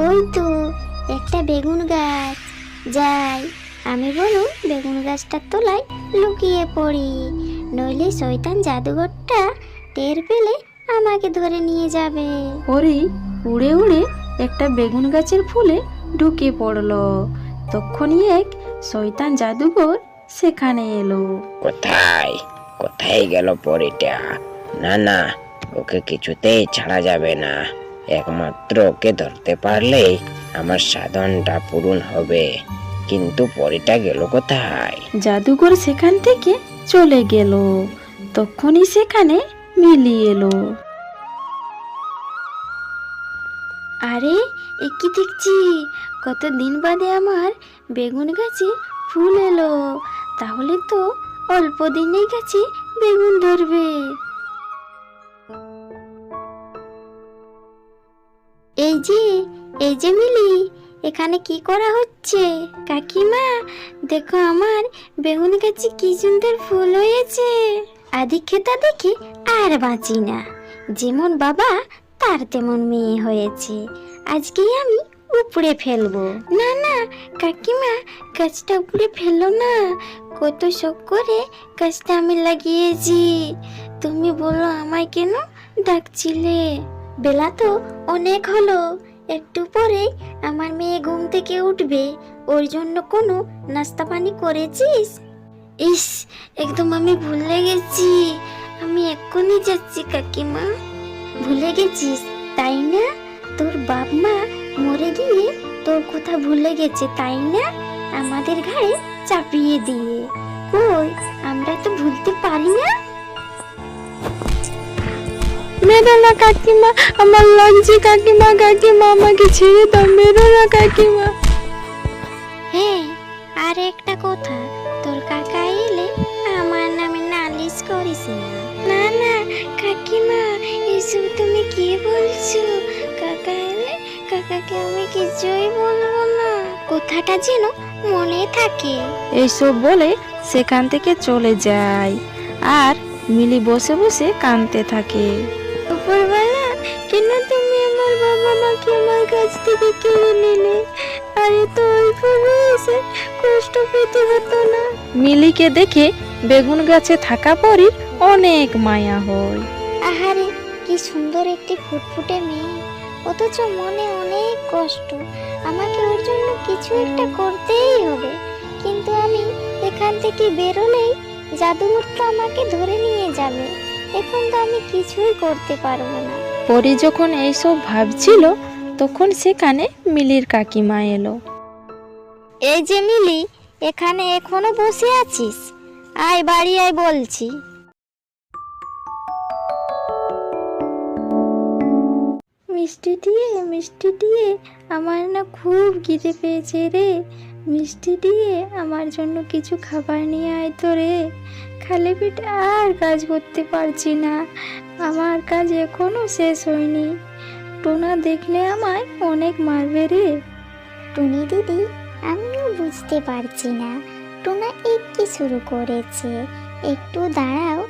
ওই তো একটা বেগুন গাছ, যাই আমি বলুন বেগুন গাছটার তলায় লুকিয়ে পড়ি, নইলে শয়তান জাদুঘরটা টের পেলে আমাকে ধরে নিয়ে যাবে। পরি উড়ে উড়ে একটা বেগুন গাছের ফুলে ঢুকে পড়লো। তখনই এক শয়তান জাদুকর সেখানে এলো। কোথায় কোথায় গেল পরীটা? না না, ওকে কিছুতেই ছাড়া যাবে না। একমাত্র ওকে ধরতে পারলেই আমার সাধনটা পূরণ হবে। কিন্তু পরীটা গেল কোথায়? জাদুকর সেখান থেকে চলে গেল। তখনই সেখানে মিলি এলো। আরে এ কি দেখছি, কতদিন বাদে আমার বেগুন গাছে ফুল এলো, তাহলে তো অল্প দিনেই গাছে বেগুন ধরবে। এই যে মিলি, এখানে কি করা হচ্ছে? কাকিমা দেখো আমার বেগুন গাছে কি সুন্দর ফুল হয়েছে। আদিক্ষেতা দেখে আর বাঁচি না, যেমন বাবা তার তেমন মেয়ে হয়েছে, আজকেই আমি উপড়ে ফেলবো। না না কাকিমা, গাছটা উপড়ে ফেলো না, কত শখ করে গাছটা আমি লাগিয়েছি, তুমি বলো আমায় কেন ডাকছিলে? বেলা তো অনেক হলো, একটু পরে আমার মেয়ে ঘুম থেকে উঠবে, ওর জন্য কোনো নাস্তা পানি করেছিস? ইস, একদম আমি ভুলে গেছি, আমি এক্ষুনি যাচ্ছি কাকিমা। ভুলে গেছিস তাই না? তোর বাপ মা মরে গিয়ে তোর কথা ভুলে গেছে তাই না, আমাদের ঘাড়ে চাপিয়ে দিয়ে। কই, আমরা তো ভুলতে পারি না। মেরো না কাকিমা, আমার লাগছে কাকিমা, কাকিমা আমাকে ছেড়ে দাও, মেরো না কাকিমা। হ্যাঁ, আর একটা কথা, তোর কাকা এলে আমার নামে নালিশ করিস না। না না কাকিমা, এসব তুমি কি বলছো? কাকা এলে কাকাকে আমি কিছুই বলবো না, কথাটা যেন মনে থাকে। এইসব বলে সেখান থেকে চলে যায়। আর মিলি বসে বসে কাঁদতে থাকে। উপরওয়ালা, কেন তুমি আমার বাবা মাকে আমার কাছ থেকে কেড়ে নিলে? আরে তো অল্প বয়সে কষ্ট পেতে হতো না। মিলিকে দেখে বেগুন গাছে থাকা পরই অনেক মায়া হয়। আহারে কি সুন্দর একটি ফুটফুটে মেয়ে, অথচ মনে অনেক কষ্ট। আমাকে ওর জন্য কিছু একটা করতেই হবে, কিন্তু আমি এখান থেকে বেরোলেই জাদুঘরটা আমাকে ধরে নিয়ে যাবে, এখন তো আমি কিছুই করতে পারবো না। পরি যখন এইসব ভাবছিল তখন সেখানে মিলির কাকিমা এলো। এই যে মিলি, এখানে এখনো বসে আছিস? আয় বাড়ি আয় বলছি। মিষ্টি দিয়ে আমার না খুব খিদে পেয়েছে রে, মিষ্টি দিয়ে আমার জন্য কিছু খাবার নিয়ে আয় তো রে, খালি পেটে আর কাজ করতে পারছি না, আমার কাজ এখনো শেষ হয়নি, টোনা দেখলে আমায় অনেক মারবে রে। টুনি দিদি, আমিও বুঝতে পারছি না টোনা কি শুরু করেছে, একটু দাঁড়াও,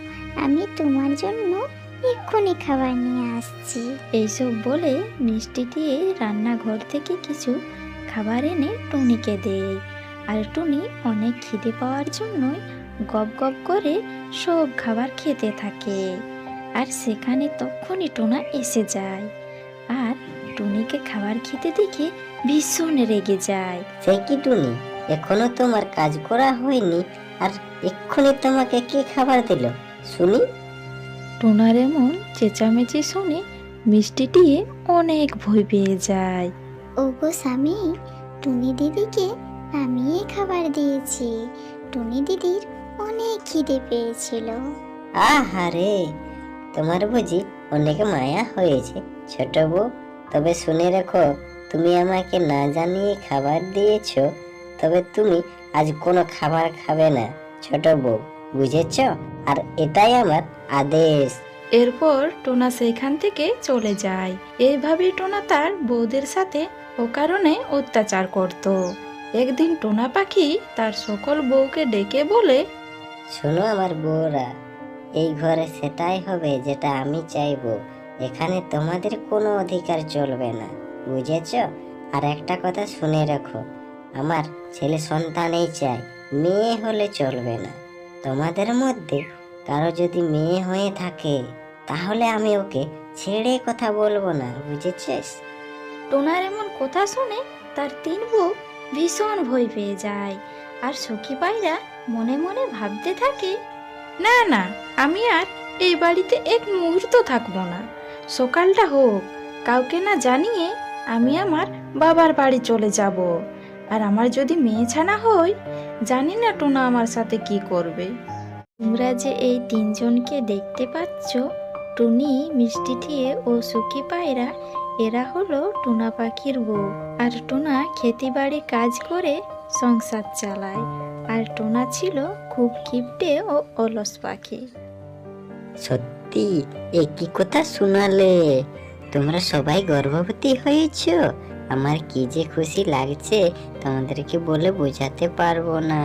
আমি তোমার জন্য এক্ষুনি খাবার নিয়ে আসছি। এইসব বলে মিষ্টি দিয়ে রান্নাঘর থেকে কিছু খাবার এনে টুনিকে দেয়। আর টুনি অনেক খিদে পাওয়ার জন্যই গপ গপ করে সব খাবার খেতে থাকে। আর সেখানে তখনই টোনা এসে যায় আর টুনিকে খাবার খেতে দেখে ভীষণ রেগে যায়। সে কি টুনি, এখনো তোমার কাজ করা হয়নি আর এক্ষুনি তোমাকে কে খাবার দিল শুনি? টোনার এমন চেঁচামেচি শুনে মিষ্টি দিয়ে অনেক ভয় পেয়ে যায়। ওগো স্বামী, টুনি দিদিকে আমি খাবার দিয়েছি, টুনি দিদির অনেক খিদে পেয়েছিল। আহারে, তোমার বুঝি অনেক মায়া হয়েছে ছোট বউ। তবে শুনে রেখো, তুমি আমাকে না জানিয়ে খাবার দিয়েছো, তবে তুমি আজ কোনো খাবার খাবে না ছোট বউ, বুঝেছ? আর এটাই আমার আদেশ। এরপর টোনা সেখান থেকে চলে যায়। এইভাবেই টোনা তার বউদের সাথে অকারণে অত্যাচার করত। একদিন টোনা পাখি তার সকল বউকে ডেকে বলে, শোনো আমার বউরা, এই ঘরে সেটাই হবে যেটা আমি চাইবো, এখানে তোমাদের কোনো অধিকার চলবে না, বুঝেছ? আর একটা কথা শুনে রাখো, আমার ছেলে সন্তানই চাই, মেয়ে হলে চলবে না। তোমাদের মধ্যে কারো যদি মেয়ে হয়ে থাকে তাহলে আমি ওকে ছেড়ে কথা বলবো না, বুঝেছিস? টোনার এমন কথা শুনে তার তিন বউ ভীষণ ভয় পেয়ে যায়। আর সখী পায়রা মনে মনে ভাবতে থাকে, না না, আমি আর এই বাড়িতে এক মুহূর্ত থাকবো না। সকালটা হোক, কাউকে না জানিয়ে আমি আমার বাবার বাড়ি চলে যাব। আর আমার যদি মেয়ে ছানা হয়, জানি না টোনা আমার সাথে কি করবে। তোমরা যে এই তিনজনকে দেখতে পাচ্ছ, টুনি, মিষ্টি টিয়ে ও সুখী পায়রা, এরা হলো টুনা পাখির বউ। আর টুনা ক্ষেতিবাড়ি কাজ করে সংসার চালায়। আর টুনা ছিল খুব কিপটে ও অলস পাখি। সত্যি একই কথা শোনালে, তোমরা সবাই গর্ভবতী হয়েছ। আমার কি যে খুশি লাগছে তোমাদেরকে বলে বোঝাতে পারবো না।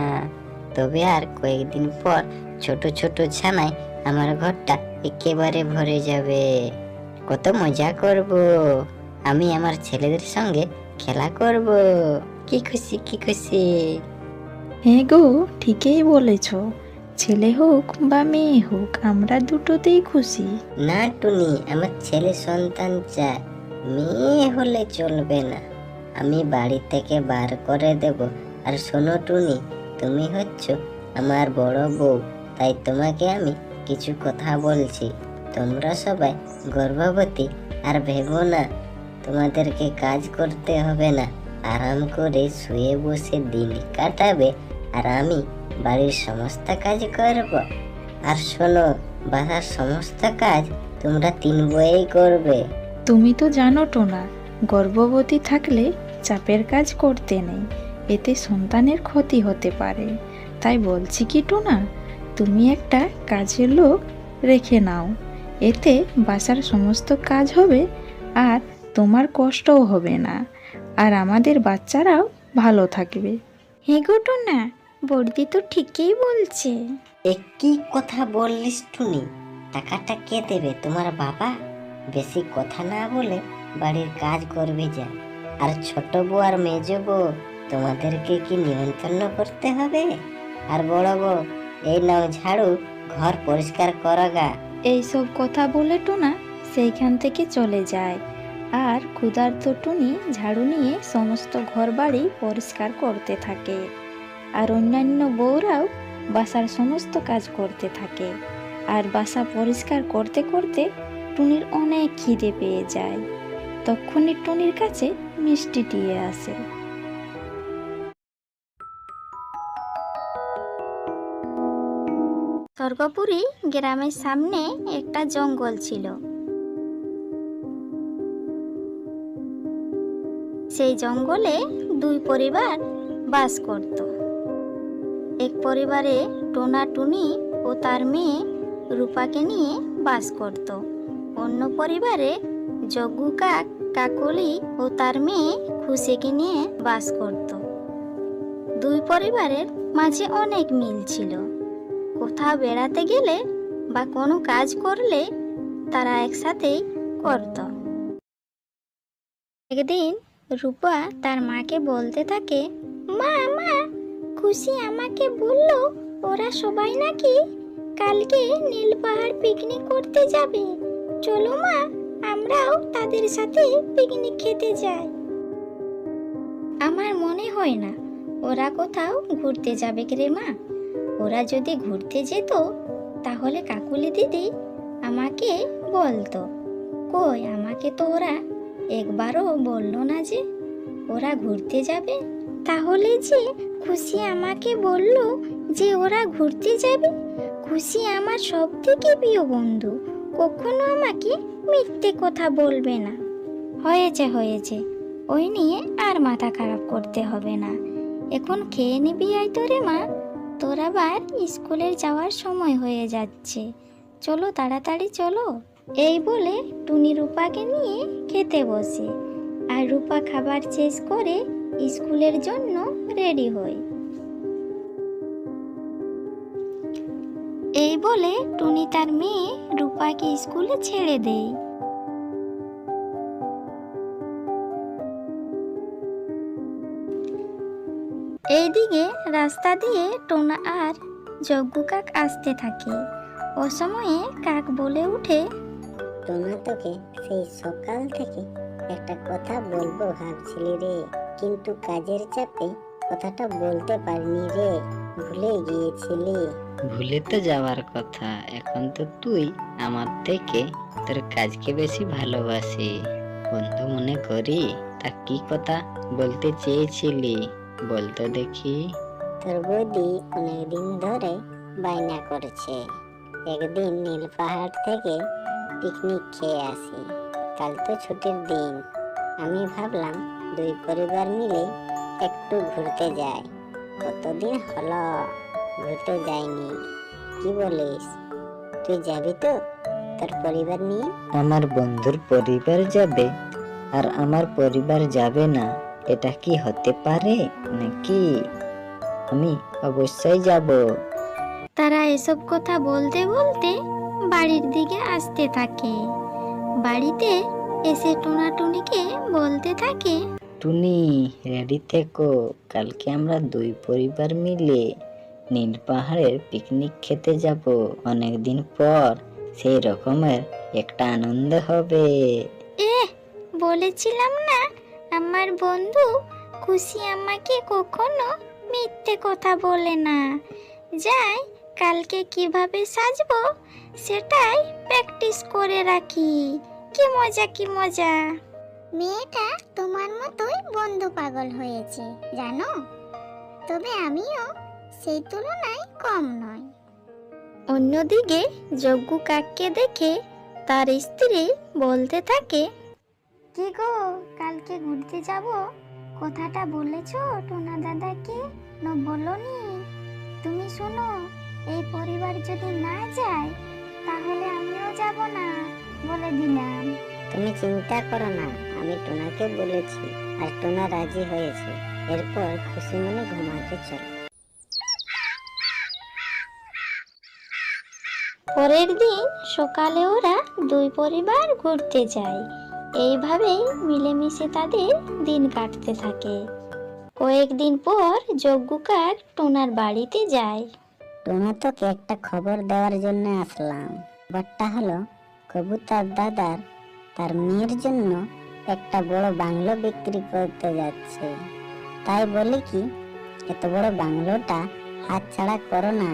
তবে আর কয়েকদিন পর ছোট ছোট ছানায় আমার ঘরটা একেবারে ভরে যাবে। কত মজা করব, আমি আমার ছেলেদের সঙ্গে খেলা করব। কি খুশি, কি খুশি। হ্যাঁ গো, ঠিকই বলেছ। ছেলে হোক বা মেয়ে হোক, আমরা দুটোতেই খুশি। না টুনি, আমার ছেলে সন্তান চাই, মেয়ে হলে চলবে না। আমি বাড়ি থেকে বার করে দেব। আর শোনো টুনি, তুমি হচ্ছ আমার বড় বউ, তাই তোমাকে আমি কিছু কথা বলছি। তোমরা সবাই গর্ভবতী, আর ভেবো না তোমাদেরকে কাজ করতে হবে না। আরাম করে শুয়ে বসে দিন কাটাবে, আর আমি বাড়ির সমস্ত কাজ করব। আর শোনো, বাসার সমস্ত কাজ তোমরা তিন বয়েই করবে। তুমি তো জানো টোনা, গর্ভবতী থাকলে চাপের কাজ করতে নেই, এতে সন্তানের ক্ষতি হতে পারে। তাই বলছি কি টোনা, তুমি একটা কাজের লোক রেখে নাও, এতে বাসার সমস্ত কাজ হবে আর তোমার কষ্টও হবে না, আর আমাদের বাচ্চারাও ভালো থাকবে। হে গো টোনা, বড়দি তো ঠিকই বলছে। একই কথা বললিস টুনি। টাকাটা কে দেবে? তোমার বাবা। বেশি কথা না বলে বাড়ির কাজ করবে যা। আর ছোট বউ আর মেজ বউ, তোমাদেরকে কি নিমন্ত্রণ করতে হবে? আর বড় বউ, এই নাও ঝাড়ু, ঘর পরিষ্কার করো গা। এইসব কথা বলে টোনা সেইখান থেকে চলে যায়। আর ক্ষুধার্ত টুনি ঝাড়ু নিয়ে সমস্ত ঘর বাড়ি পরিষ্কার করতে থাকে। আর অন্যান্য বউরাও বাসার সমস্ত কাজ করতে থাকে। আর বাসা পরিষ্কার করতে করতে টুনির অনেক খিদে পেয়ে যায়। তখনই টুনির কাছে মিষ্টি টিয়ে আসে। স্বর্গপুরী গ্রামের সামনে একটা জঙ্গল ছিল। সেই জঙ্গলে দুই পরিবার বাস করত। এক পরিবারে টোনা টুনি ও তার মেয়ে রূপাকে নিয়ে বাস করত। অন্য পরিবারে যজ্ঞু কাক, কাকলি ও তার মেয়ে খুশিকে নিয়ে বাস করত। দুই পরিবারের মাঝে অনেক মিল ছিল। কোথাও বেড়াতে গেলে বা কোনো কাজ করলে তারা একসাথেই করত। একদিন রূপা তার মাকে বলতে থাকে, মা মা, খুশি আমাকে বলল ওরা সবাই নাকি কালকে নীল পাহাড় পিকনিক করতে যাবে। চলো মা, আমরাও তাদের সাথে পিকনিক খেতে যাই। আমার মনে হয় না ওরা কোথাও ঘুরতে যাবে রে মা। ওরা যদি ঘুরতে যেত তাহলে কাকুলি দিদি আমাকে বলতো। কই, আমাকে তো ওরা একবারও বললো না যে ওরা ঘুরতে যাবে। তাহলে যে খুশি আমাকে বলল যে ওরা ঘুরতে যাবে। খুশি আমার সব থেকে প্রিয় বন্ধু, কখনো আমাকে মিথ্যে কথা বলবে না। হয়েছে হয়েছে, ওই নিয়ে আর মাথা খারাপ করতে হবে না। এখন খেয়ে নিবি আয় তো রে মা, তোর আবার স্কুলের যাওয়ার সময় হয়ে যাচ্ছে। চলো তাড়াতাড়ি চলো। এই বলে টুনি রূপাকে নিয়ে খেতে বসে। আর রূপা খাবার শেষ করে স্কুলের জন্য রেডি হয়। এই বলে টুনি তার মেয়ে রূপাকে স্কুলে ছেড়ে দেয়। এইদিকে রাস্তা দিয়ে টোনা আর যজ্ঞ কাক আসতে থাকে। ও সময়ে কাক বলে উঠে, টোনা, তোকে সেই সকাল থেকে একটা কথা বলবো ভাবছিলি রে, কিন্তু কাজের চাপে কথাটা বলতে পারিনি রে, ভুলে গিয়েছিলি। ভুলে তো যাওয়ার কথা, এখন তো তুই আমার থেকে তোর কাজকে বেশি ভালোবাসি বন্ধু মনে করি। তা কি কথা বলতে চেয়েছিলি বলতো দেখি। তোর বৌদি অনেকদিন ধরে বায়না করছে একদিন নীল পাহাড় থেকে পিকনিক খেয়ে আসি। কাল তো ছুটির দিন, আমি ভাবলাম দুই পরিবার মিলে একটু ঘুরতে যাই। কতদিন হলো ঘুরতে যাইনি, কি বলিস? তুই যাবি তো তোর পরিবার নিয়ে? আমার বন্ধুর পরিবার যাবে আর আমার পরিবার যাবে না, এটা কি হতে পারে নাকি? আমি অবশ্যই যাব। তারা এসব কথা বলতে বলতে বাড়ির দিকে আসতে থাকে। বাড়িতে এসে টোনা টুনিকে বলতে থাকে, টুনি, রেডি থেকো, কালকে আমরা দুই পরিবার মিলে নীল পাহাড়ের পিকনিক খেতে যাব। অনেকদিন পর সেই রকমের একটা আনন্দ হবে। বলেছিলাম না আমার বন্ধু খুশি আমাকে কখনো মিথ্যে কথা বলে না। যাই, কালকে কিভাবে সাজবো সেটাই প্র্যাকটিস করে রাখি। কি মজা, কি মজা। মেয়েটা তোমার মতোই বন্ধু পাগল হয়েছে জানো, তবে আমিও সেই তুলনায় কম নয়। অন্যদিকে যজ্ঞ কাককে দেখে তার স্ত্রী বলতে থাকে, কি গো, কালকে ঘুরতে যাব কথাটা বলেছো টোনা দাদাকে না বলনি? তুমি শোনো, এই পরিবার যদি না যায় তাহলে আমিও যাব না, বলে দিলাম। তুমি চিন্তা করো না, আমি টোনাকে বলেছি আর টোনা রাজি হয়েছে। এরপর খুশি মনে ঘুমাতে চলো। পরের দিন সকালে ওরা দুই পরিবার ঘুরতে যায়। এইভাবেই মিলেমিশে তাদের দিন কাটতে থাকে। কয়েকদিন পর যজ্ঞ কাক টোনার বাড়িতে যায়। টোনা, তোকে একটা খবর দেওয়ার জন্য আসলাম। খবরটা হলো, কবুতর দাদার তার মেয়ের জন্য একটা বড় বাংলো বিক্রি করতে যাচ্ছে। তাই বলে কি এত বড় বাংলোটা হাতছাড়া করো না,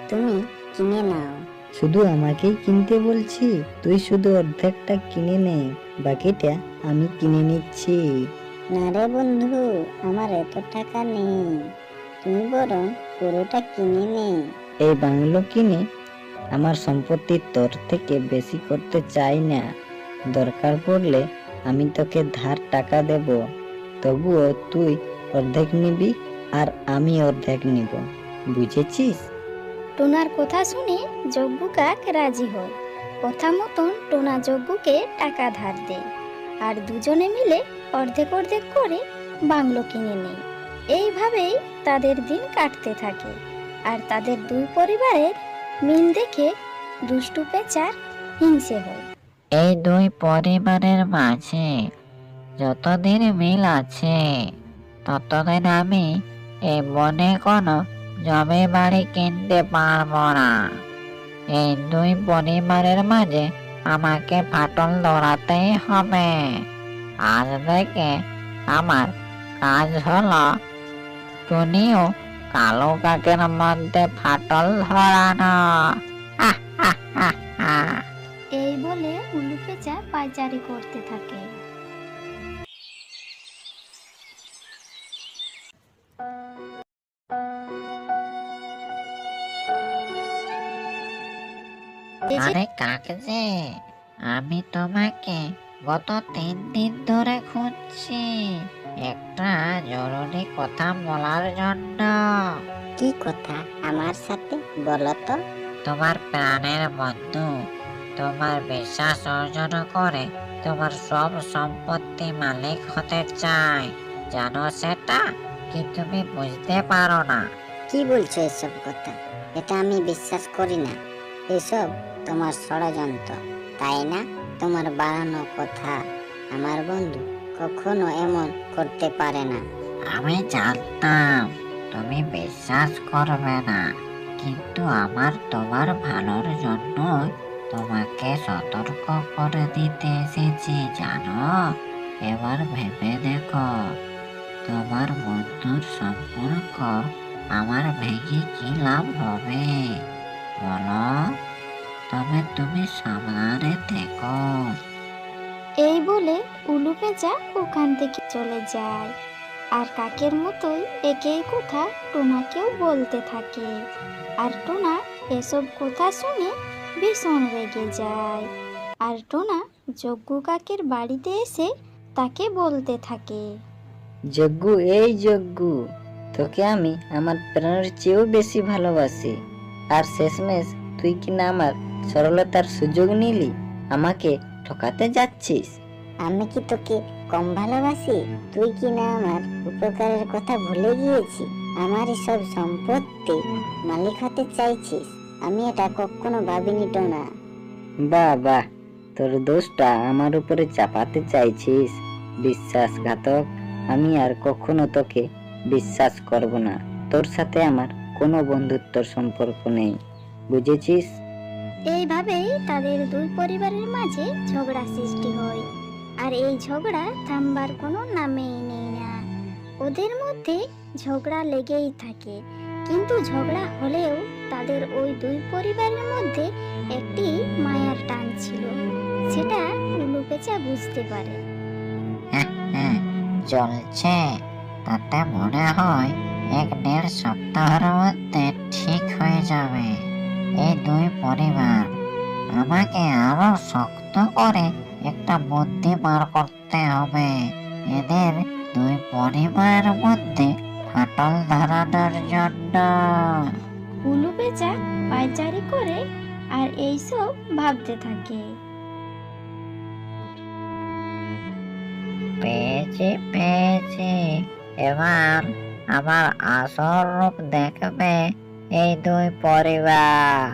তুমি কিনে নাও। শুধু আমাকেই কিনতে বলছি? তুই শুধু অর্ধেকটা কিনে নে, বাকিটা আমি কিনে নিচ্ছি। না রে বন্ধু, আমার এত টাকা নেই, তুমি বরং পুরোটা কিনে নে। এই বাংলো কিনে আমার সম্পত্তি তোর থেকে বেশি করতে চাই না। দরকার পড়লে আমি তোকে ধার টাকা দেব, তবুও তুই অর্ধেক নিবি আর আমি অর্ধেক নিব, বুঝেছিস? টোনার কথা শুনে যজ্ঞ কাক রাজি হয়। কথা মতন টোনা যজ্ঞকে টাকা ধার দেয় আর দুজনে মিলে অর্ধেক অর্ধেক করে বাংলো কিনে নেয়। এইভাবেই তাদের দিন কাটতে থাকে। আর তাদের দুই পরিবারের মিল দেখে দুষ্টু পেঁচার হিংসে হয়। এই দুই পরিবারের মাঝে যতদিন মিল আছে ততদিন আমি এই বনে কোনো জমি বাড়ি কিনতে পারবো না। এই দুই পরিবারের মাঝে আমাকে ফাটল ধরাতেই হবে। আজ থেকে আমার কাজ হলো টুনিও কালো কাকের মধ্যে ফাটল ধরানো। হা হা হা হা। এই বলে উলু পেঁচা পায়চারি করতে থাকে। আরে কাকজে, আমি তোমাকে গত 3 দিন ধরে খুঁজছি একটা জরুরি কথা বলার জন্য। কি কথা আমার সাথে বলো তো? তোমার প্রাণের বন্ধু তোমার বিশ্বাস অর্জন করে তোমার সব সম্পত্তি মালিক হতে চায়, জানো সেটা? কি তুমি বুঝতে পারো না? কি বলছো এসব কথা? এটা আমি বিশ্বাস করি না। এসব তোমার ষড়যন্ত্র, তাই না? তোমার বাড়ানো কথা। আমার বন্ধু কখনো এমন করতে পারে না। আমি জানতাম তুমি বিশ্বাস করবে না, কিন্তু আমার তোমার ভালোর জন্য তোমাকে সতর্ক করে দিতে এসেছি জানো। এবার ভেবে দেখো, তোমার বন্ধুর সম্পর্ক আমার ভেঙে কি লাভ হবে বলো? তবে তুমি সাবধানে থেকো। এই বলে উলু পেঁচা ওখান থেকে চলে যায়। আর কাকের মতোই একই কথা টোনাকেও বলতে থাকে। আর টোনা এসব কথা শুনে ভীষণ রেগে যায়। আর টোনা যজ্ঞ কাকের বাড়িতে এসে তাকে বলতে থাকে। যজ্ঞু, এই যজ্ঞু, তোকে আমি আমার প্রাণের চেয়েও বেশি ভালোবাসি। আর শেষমেশ তুই কিনা আমার সরলতার সুযোগ নিলি, আমাকে ঠকাতে যাচ্ছিস। আমি কি তোকে কম ভালোবাসি? তুই কি না আমার উপকারের কথা ভুলে গিয়েছি? আমার সব সম্পত্তি মালিক হতে চাইছিস? আমি এটা কখনো ভাবিনি টোনা। বাহ বাহ, তোর দোষটা আমার উপরে চাপাতে চাইছিস। বিশ্বাসঘাতক, আমি আর কখনো তোকে বিশ্বাস করব না। তোর সাথে আমার কোনো বন্ধুত্বর সম্পর্ক নেই, বুঝেছিস? এইভাবেই তাদের দুই পরিবারের মাঝে ঝগড়া সৃষ্টি হয়। আর এই ঝগড়া থামবার কোনো নামেই নেই না। ওদের মধ্যে ঝগড়া লেগেই থাকে, কিন্তু ঝগড়া হলেও তাদের ওই দুই পরিবারের মধ্যে একটি মায়ার টান ছিল। সেটা উলু পেঁচা বুঝতে পারে। চলছে, তাতে মনে হয় 1-1.5 সপ্তাহের মধ্যে ঠিক হয়ে যাবে। এই দুই পরিবার আমাকে আরো শক্ত করে একটা বুদ্ধি বার করতে হবে, এদের দুই পরিবারের মধ্যে ফাটল ধরানোর জন্য। উলু পেঁচা পায়চারি করে আর এইসব ভাবতে থাকে। পেয়েছি, এবার আমার আসল রূপ দেখবে এই দুই পরিবার।